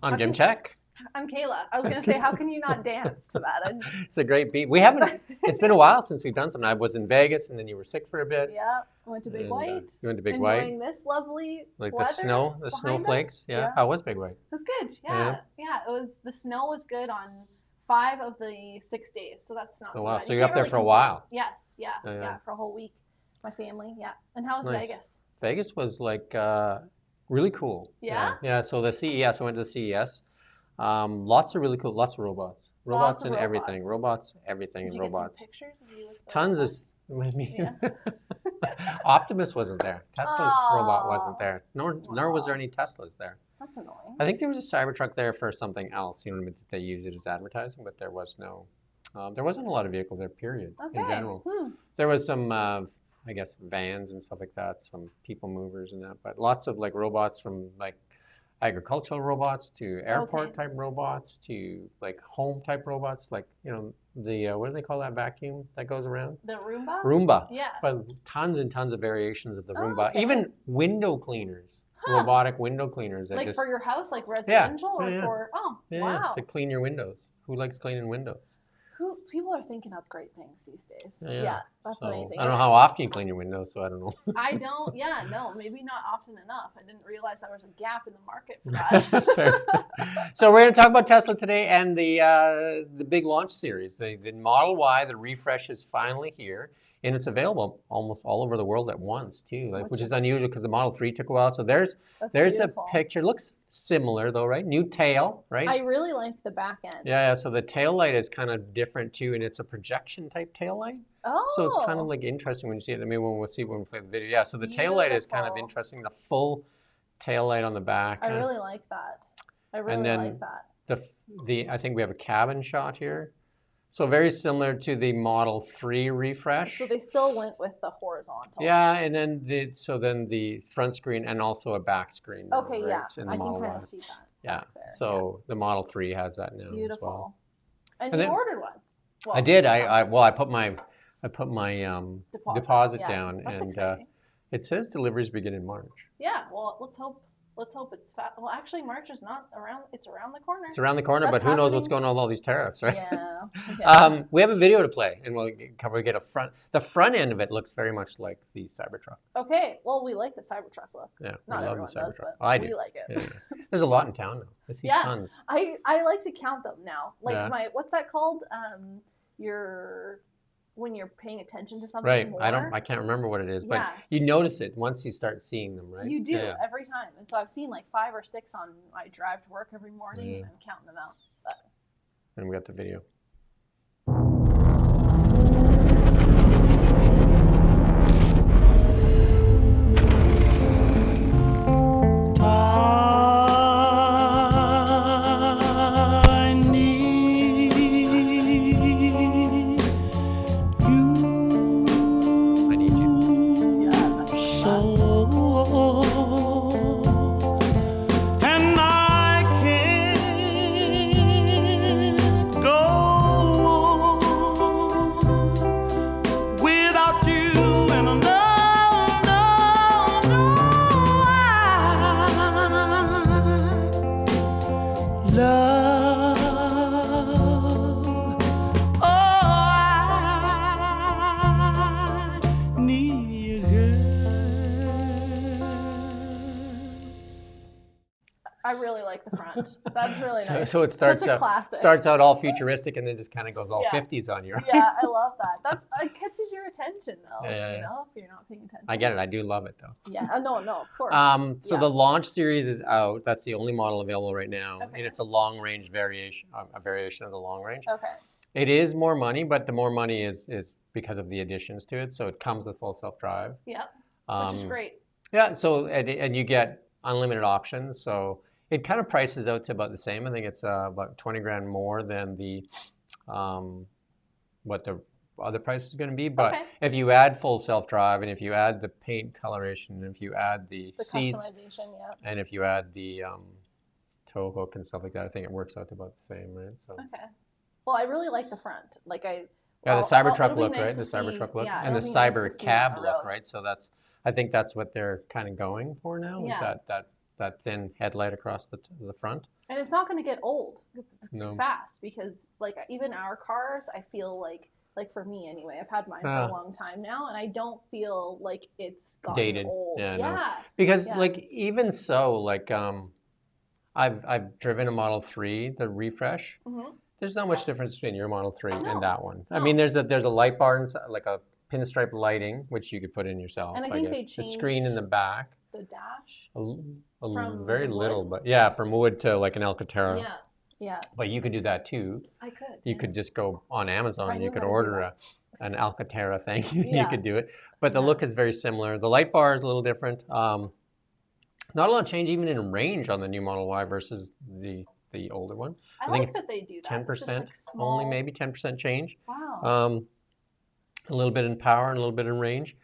I'm Jim Check. I'm Kayla. I was going to say, how can you not dance to that? It's a great beat. We haven't, it's been a while since we've done something. I was in Vegas and then you were sick for a bit. Yeah, I went to Big White. You went to Big White. Enjoying this lovely like weather. The snowflakes. Yeah. How was Big White? It was good. Yeah. It was, the snow was good on 5 of the 6 days. So that's not so bad. So you're up there for a while. Yes. Yeah. For a whole week. My family. Yeah. And how was Vegas? Vegas was like really cool. Yeah? Yeah. So the CES, I went to the CES. Lots of really cool, lots of robots. Robots and everything. Robots, everything, and robots. Did you get some pictures of you with the Tons robots? of Optimus wasn't there. Tesla's robot wasn't there. Nor was there any Teslas there. That's annoying. I think there was a Cybertruck there for something else. You know what I mean? They use it as advertising, but there was no. There wasn't a lot of vehicles there. Period. Okay. In general, there was some, I guess, vans and stuff like that. Some people movers and that, but lots of like robots from like agricultural robots to airport type robots to like home type robots, like, you know, the what do they call that vacuum that goes around? The Roomba? Roomba. Yeah. But tons and tons of variations of the Roomba. Even window cleaners, robotic window cleaners. Like for your house, like residential or for, wow. To clean your windows. Who likes cleaning windows? People are thinking up great things these days. Yeah, that's amazing. I don't know how often you clean your windows, so I don't know. I don't, no, maybe not often enough. I didn't realize there was a gap in the market for that. So we're going to talk about Tesla today and the big launch series. The Model Y, the refresh is finally here. And it's available almost all over the world at once too, which is unusual because the Model 3 took a while. So there's beautiful. A picture. It looks similar though, right? New tail, right? I really like the back end. Yeah. So the tail light is kind of different too, and it's a projection type tail light. Oh. So it's kind of like interesting when you see it. I mean, we'll see when we play the video. Yeah. So the tail light is kind of interesting. The full tail light on the back. I really like that. I really like that. I think we have a cabin shot here. So very similar to the Model 3 refresh. So they still went with the horizontal. Yeah, and then the front screen and also a back screen. Okay, yeah, I can kind of see that. Yeah, so the Model 3 has that now. Beautiful. As well. And you ordered one. Well, I did. I put my deposit down, and it says deliveries begin in March. Yeah. Well, let's hope it's fast. Well, actually, March is not around. It's around the corner. It's around the corner, but who knows what's going on with all these tariffs, right? Yeah. We have a video to play, and we'll get a front. The front end of it looks very much like the Cybertruck. Okay. Well, we like the Cybertruck look. Yeah. Not everyone does, but we like it. Yeah. There's a lot in town now. I see tons. I like to count them now. Like what's that called? When you're paying attention to something more. I can't remember what it is, but you notice it once you start seeing them, right? You do every time. And so I've seen like 5 or 6 on my drive to work every morning, and I'm counting them out. And we got the video. I really like the front. That's really nice. So it starts out all futuristic and then just kind of goes all 50s on you. Right? Yeah, I love that. It catches your attention though. You know, if you're not paying attention. I get it. I do love it though. Yeah. No, of course. So the launch series is out. That's the only model available right now, and it's a long range variation, a variation of the long range. Okay. It is more money, but the more money is because of the additions to it. So it comes with full self-drive. Yeah. Which is great. Yeah. So and you get unlimited options. So it kind of prices out to about the same. I think it's about 20 grand more than the what the other price is going to be. But if you add full self-drive, and if you add the paint coloration, and if you add the seats, and if you add the tow hook and stuff like that, I think it works out to about the same, right? So. Okay. Well, I really like the front. Like the Cybertruck look, right? The Cybertruck look, and the Cyber cab look, right? So I think that's what they're kind of going for now. Is that that thin headlight across the front. And it's not going to get old No. fast because, like, even our cars, I feel like for me anyway, I've had mine for a long time now, and I don't feel like it's gotten Dated. old. Yeah, Yeah. no. Because Yeah. like even so, like I've driven a Model 3, the refresh. Mm-hmm. There's not much difference between your Model 3 No. and that one. I No. mean, there's a light bar inside, like a pinstripe lighting, which you could put in yourself. And I I think guess. they The screen in the changed back. the dash. A very the little, wood? but yeah, from wood to like an Alcantara. Yeah. Yeah. But you could do that too. I could. You yeah. could just go on Amazon If I and you knew could how to do order an Alcantara thing. Yeah. You could do it. But the Yeah. look is very similar. The light bar is a little different. Not a lot of change even in range on the new Model Y versus the older one. I think like that they do that. 10%, It's just, like, small. only maybe 10% change. Wow. A little bit in power and a little bit in range,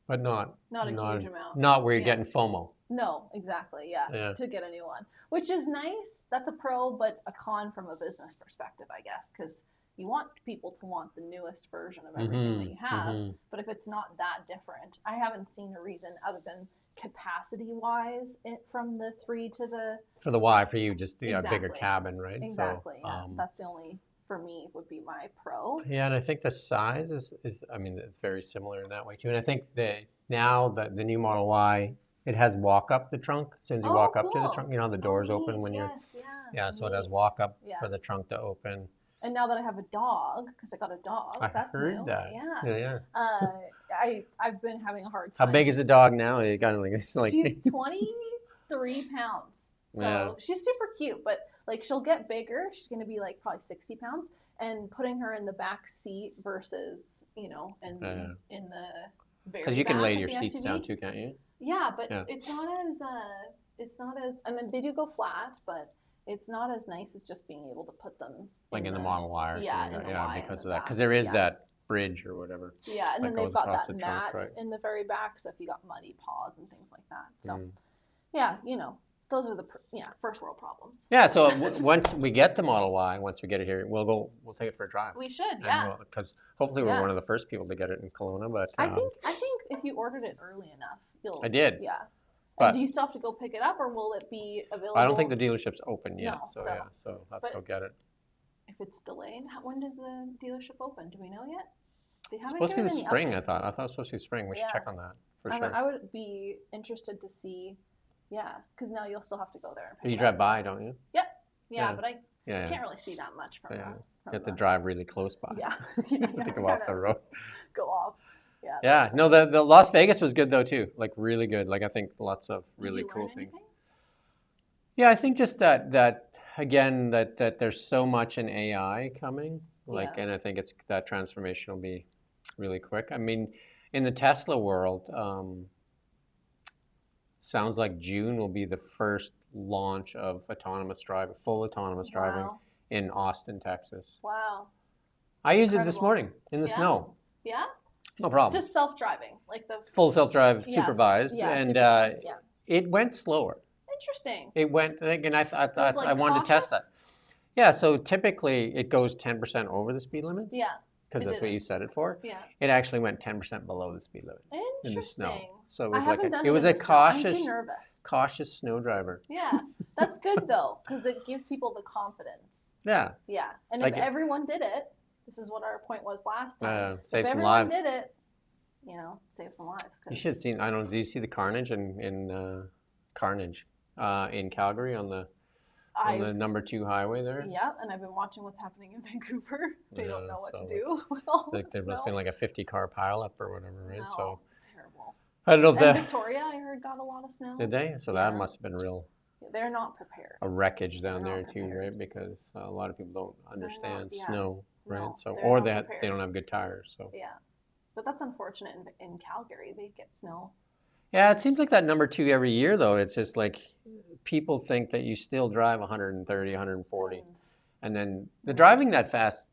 but not Not a huge amount. Not where you're Yeah. getting FOMO. No, exactly. Yeah. Yeah. To get a new one, which is nice. That's a pro, but a con from a business perspective, I guess, because you want people to want the newest version of everything that you have. But if it's not that different, I haven't seen a reason other than capacity-wise from the 3 to the. For the Y, for you, just the Exactly. bigger cabin, right? Exactly. So, Yeah. That's the only, for me, would be my pro. Yeah, and I think the size is I mean, it's very similar in that way too. And I think now the new Model Y, it has walk up the trunk. As soon as you walk up to the cool. trunk, you know, the doors open when you're. Yes, Yeah, so it has neat. walk up Yeah. for the trunk to open. And now that I have a dog, because I got a dog, I that's heard new. that. Yeah. Yeah. I've been having a hard How time. big is the dog now? You got like. She's 23 pounds. So Yeah. she's super cute, but like she'll get bigger. She's going to be like probably 60 pounds. And putting her in the back seat versus, in the very Because you can back lay of your the seats SUV. down too, can't you? Yeah, but Yeah. it's not as, I mean, they do go flat, but it's not as nice as just being able to put them Like in the Model Y or Yeah, something. in the Yeah, Y in because the of that. back. Because there is Yeah. that bridge or whatever. Yeah, and that then they've goes got across that the trunk, mat right. in the very back, so if you got muddy paws and things like that. So, Mm. yeah, those are the first world problems. Yeah, so once we get the Model Y, once we get it here, we'll take it for a drive. We should, yeah. Because hopefully we're Yeah. one of the first people to get it in Kelowna. But I think if you ordered it early enough, you'll. I did. Yeah. But- And do you still have to go pick it up, or will it be available? I don't think the dealership's open yet. No, so so- yeah, so I'll have to but- go get it. If it's delayed, when does the dealership open? Do we know yet? They It's haven't supposed to be given the any spring. I updates. thought it was supposed to be spring. We should Yeah. check on that for I sure. would be interested to see. Yeah, because now you'll still have to go there and pick You it drive up. by, don't you? Yeah, Yeah. but I Yeah. can't really see that much from Yeah. the. You have to drive really close by. Yeah, you have to to go off the kinda road. go off. Yeah. Yeah, that's- no, the Las Vegas was good though too. Like really good. Like I think lots of Did really you cool learn things. anything? Yeah, I think just that again that there's so much in AI coming. Like, Yeah. and I think that transformation will be really quick. I mean, in the Tesla world, sounds like June will be the first launch of full autonomous driving Wow. in Austin, Texas. Wow. I used it this Incredible. morning in the Yeah? snow. Yeah. No problem. Just self-driving, like the. Full self-drive, Yeah, supervised, Yeah. and supervised, yeah. it went slower. Interesting. It went, and I It was, thought like, I wanted to test that. cautious? Yeah, so typically it goes 10% over the speed limit Yeah. because It that's what didn't. you set it for. Yeah. It actually went 10% below the speed limit in the Interesting. snow. So it I was haven't like done it was in a the snow. I'm cautious, too nervous. cautious snow driver. Yeah, that's good though, because it gives people the confidence. Yeah, Yeah, and Like if it- everyone did it, this is what our point was last time. save if some everyone lives. did it, save some lives. You should have seen. I don't know. Do you see the carnage in Calgary on the number 2 highway there? Yeah, and I've been watching what's happening in Vancouver. They don't Yeah, know what so to do with all Like the there snow. must have been like a 50-car pileup or whatever, right? No, So terrible. I don't know if And that Victoria, I heard, got a lot of snow. did they. So Yeah. that must have been They're not prepared. a wreckage down They're there not too, prepared. right? Because a lot of people don't understand yeah. snow, right? No, So they're or not that prepared. they don't have good tires. So Yeah, but that's unfortunate in Calgary. They get snow. yeah, it seems like that number 2 every year though. It's just like people think that you still drive 130, 140, and then the driving that fast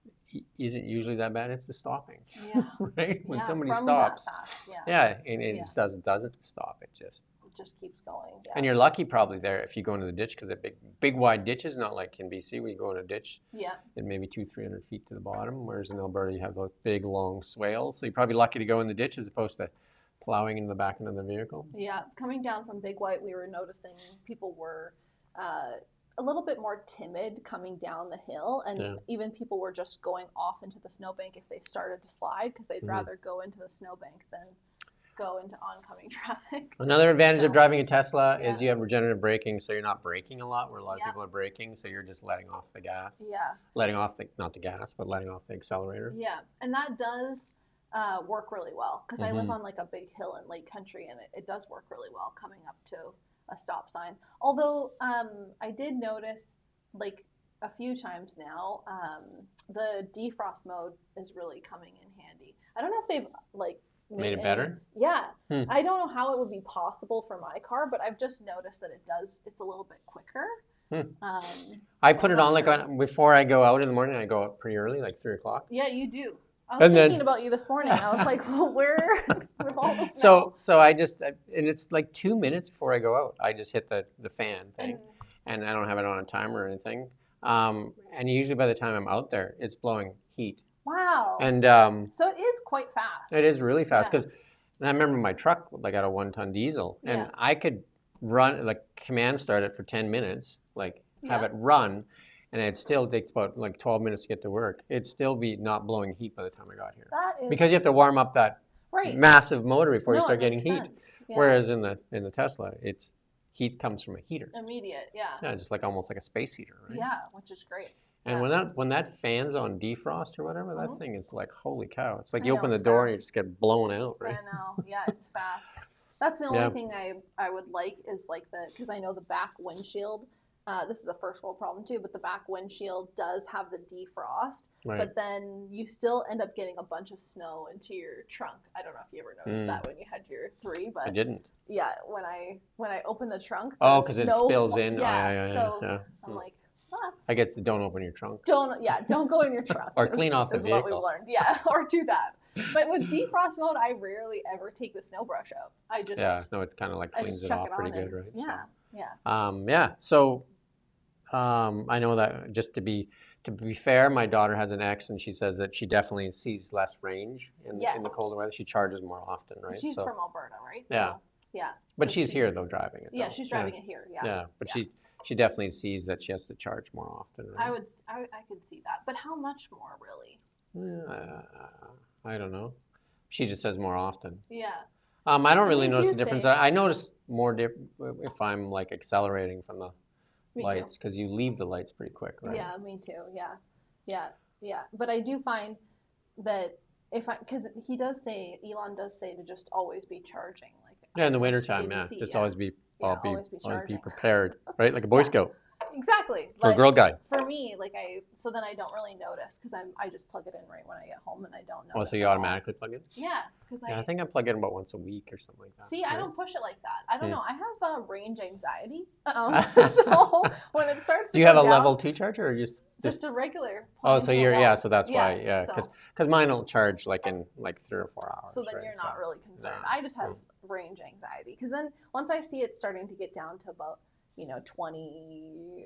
isn't usually that bad. It's the stopping, Yeah, right? When yeah, somebody from stops, that fast, yeah, yeah, and it Yeah. just doesn't stop. It just it just keeps going. Yeah, and you're lucky probably there if you go into the ditch because they're big wide ditches, not like in BC where you go in a ditch yeah, and maybe 200-300 feet to the bottom, whereas in Alberta you have those big long swales. So you're probably lucky to go in the ditch as opposed to plowing in the back end of the vehicle. Yeah, coming down from Big White, we were noticing people were a little bit more timid coming down the hill, and even people were just going off into the snowbank if they started to slide because they'd rather go into the snowbank than go into oncoming traffic. Another advantage of driving a Tesla is you have regenerative braking, so you're not braking a lot where a lot of people are braking, so you're just letting off the gas. Yeah. Letting off not the gas, but letting off the accelerator. Yeah, and that does work really well because I live on like a big hill in Lake Country, and it does work really well coming up to a stop sign. Although I did notice like a few times now, the defrost mode is really coming in handy. I don't know if they've like made it better? Yeah. I don't know how it would be possible for my car, but I've just noticed that it's a little bit quicker. I put it on like before I go out in the morning. I go out pretty early, like 3 o'clock. Yeah, you do. I was thinking about you this morning. I was like, well, where with all the snow? So I just, and it's like 2 minutes before I go out. I just hit the fan thing, and I don't have it on a timer or anything. And usually by the time I'm out there, it's blowing heat. Wow. And so it is quite fast. It is really fast because I remember my truck, like, got a 1-ton diesel, and I could run, like, command start it for 10 minutes, like have it run, and it still takes about like 12 minutes to get to work. It'd still be not blowing heat by the time I got here. That is because you have to warm up that massive motor before you start getting heat. Yeah. Whereas in the Tesla, it's heat comes from a heater. Immediate, Yeah, just like almost like a space heater, right? Yeah, which is great. And when that fan's on defrost or whatever, that thing is like, holy cow. It's like you open the door and you just get blown out, right? I know. Yeah, it's fast. That's the only thing I would like is like because I know the back windshield, this is a first world problem too, but the back windshield does have the defrost, but then you still end up getting a bunch of snow into your trunk. I don't know if you ever noticed that when you had your 3, but I didn't. Yeah, when I open the trunk, because it spills in. So I'm like, I guess don't open your trunk. Don't go in your trunk. Or clean off the vehicle. Is what we've learned. Yeah, or do that. But with defrost mode, I rarely ever take the snow brush out. I just it kind of like cleans it off pretty good, right? Yeah. So I know that just to be fair, my daughter has an X, and she says that she definitely sees less range in the colder weather. She charges more often, right? She's from Alberta, right? Yeah. So, yeah. But she's here though, driving it. Yeah, she's driving it here. Yeah. Yeah, but she definitely sees that she has to charge more often. Right? I could see that, but how much more, really? I don't know. She just says more often. Yeah. I don't really notice the difference. I notice more if I'm like accelerating from the lights, because you leave the lights pretty quick, right? Yeah, me too. Yeah. But I do find that because Elon does say to just always be charging, like in the wintertime, just always be prepared, right? Like a Boy Scout. Exactly. Or a Girl Guide. For me, so then I don't really notice because I just plug it in right when I get home and I don't notice. Oh, so you automatically plug it? Yeah, because I think I plug it in about once a week or something like that. See, right? I don't push it like that. I don't know. I have range anxiety, so when it starts to do you have a level 2 charger or just a regular? Oh, so so that's why, because mine will charge like in 3 or 4 hours. So then you're not really concerned. I just have range anxiety because then once I see it starting to get down to about 20%,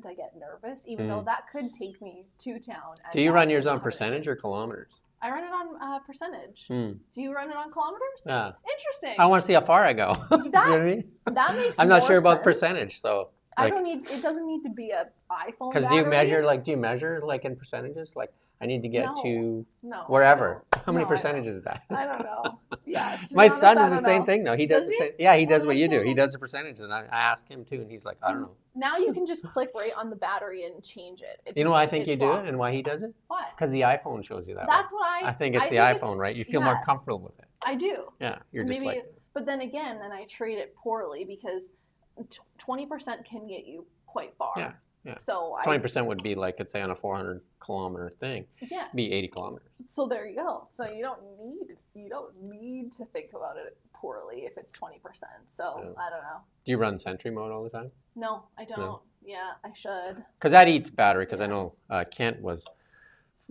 I get nervous, even though that could take me to town. Do you run yours on percentage or kilometers? I run it on percentage. Do you run it on kilometers? Yeah. Interesting. I want to see how far I go. That, you know what I mean? That makes I'm not more sure about sense. percentage, so. It doesn't need to be an iPhone Because do you measure like in percentages? Like I need to get to wherever. How many percentages is that? I don't know. Yeah. My son does the same thing though. He does the same. Yeah, he does what you do. He does the percentage, and I ask him too, and he's like, I don't know. Now you can just click right on the battery and change it. You know why I think you do it, and why he does it? Why? Because the iPhone shows you that. That's what I think it's the iPhone, right? You feel more comfortable with it. I do. Yeah, you're just like. But then again, I treat it poorly because 20% can get you quite far. Yeah. So 20% would be like, let's say on a 400-kilometer thing. Yeah. Be 80 kilometers. So there you go. So you don't need to think about it poorly if it's 20%. So I don't know. Do you run Sentry mode all the time? No, I don't. No. Yeah, I should. Because that eats battery. Because I know Kent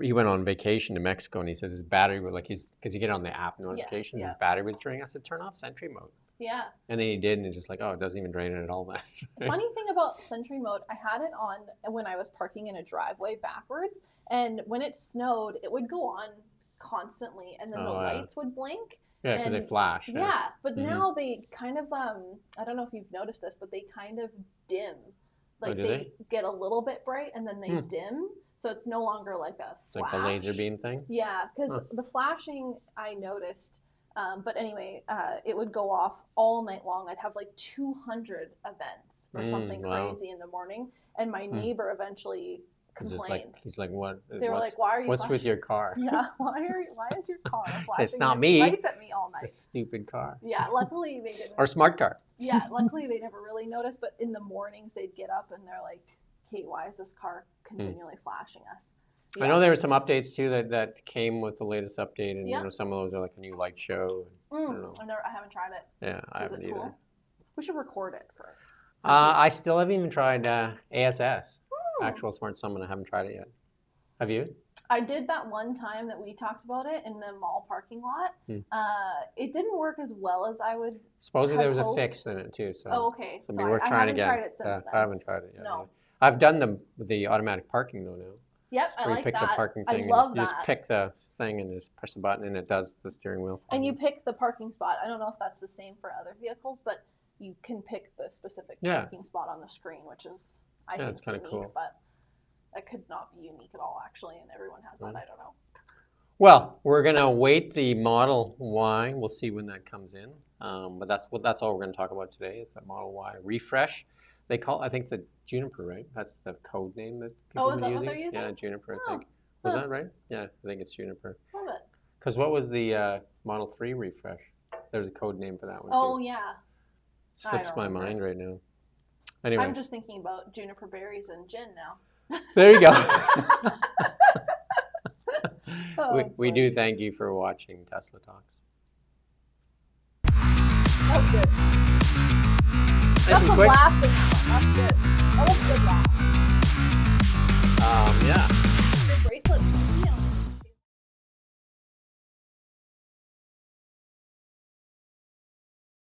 he went on vacation to Mexico and he said his battery was like because you get on the app notifications, his battery was draining. I said turn off Sentry mode. Yeah. And then he did, and it's just like, it doesn't even drain it at all. That. The funny thing about Sentry mode, I had it on when I was parking in a driveway backwards, and when it snowed, it would go on constantly, and then the Oh, yeah. lights would blink. Yeah, because they And flash. yeah, but Mhm. now they kind of I don't know if you've noticed this, but they kind of dim. Oh, Like do they get a little bit bright and then they dim, so it's no longer like a flash. Like the laser beam thing? Yeah, because the flashing I noticed. But anyway, it would go off all night long. I'd have like 200 events or something wow. crazy in the morning, and my neighbor eventually complained. He's like, what? They were like, "Why are you? What's flashing? with your car? Yeah, why is your car flashing It's not its me. lights at me all night?" It's a stupid car. Yeah, luckily they didn't. Or smart car. Yeah, luckily they never really noticed. But in the mornings they'd get up and they're like, "Kate, why is this car continually flashing us?" Yeah. I know there were some updates too that came with the latest update, and Yeah. you know, some of those are like a new light show. I don't know. I haven't tried it. Yeah, I Is haven't it either. cool? We should record it for I still haven't even tried ASS, Actual Smart Summon. I haven't tried it yet. Have you? I did that one time that we talked about it in the mall parking lot. It didn't work as well as I would. Supposedly there was hoped. a fix in it too. So Oh, okay. it'd So be worth I trying haven't again. tried it since then. I haven't tried it yet. No. I've done the automatic parking though now. Yep, I Where like you pick that. the parking I thing. love and you that. just pick the thing and just press the button and it does the steering wheel. And you pick the parking spot. I don't know if that's the same for other vehicles, but you can pick the specific parking spot on the screen, which is I think it's kind of unique, cool. but it could not be unique at all actually, and everyone has that. I don't know. Well, we're gonna wait the Model Y. We'll see when that comes in. But that's all we're gonna talk about today is the Model Y refresh. They call I think it's a Juniper, right? That's the code name that people is are that using. what they're using? Yeah, Juniper. Oh, I think. Was that right? Yeah, I think it's Juniper. Love it. Because what was the Model 3 refresh? There's a code name for that one. Oh too. yeah. Slips my mind right now. Anyway, I'm just thinking about juniper berries and gin now. there you go. we funny. do thank you for watching Tesla Talks. That was good. Nice Got and some quick. laughs in that one. That's good. That was good.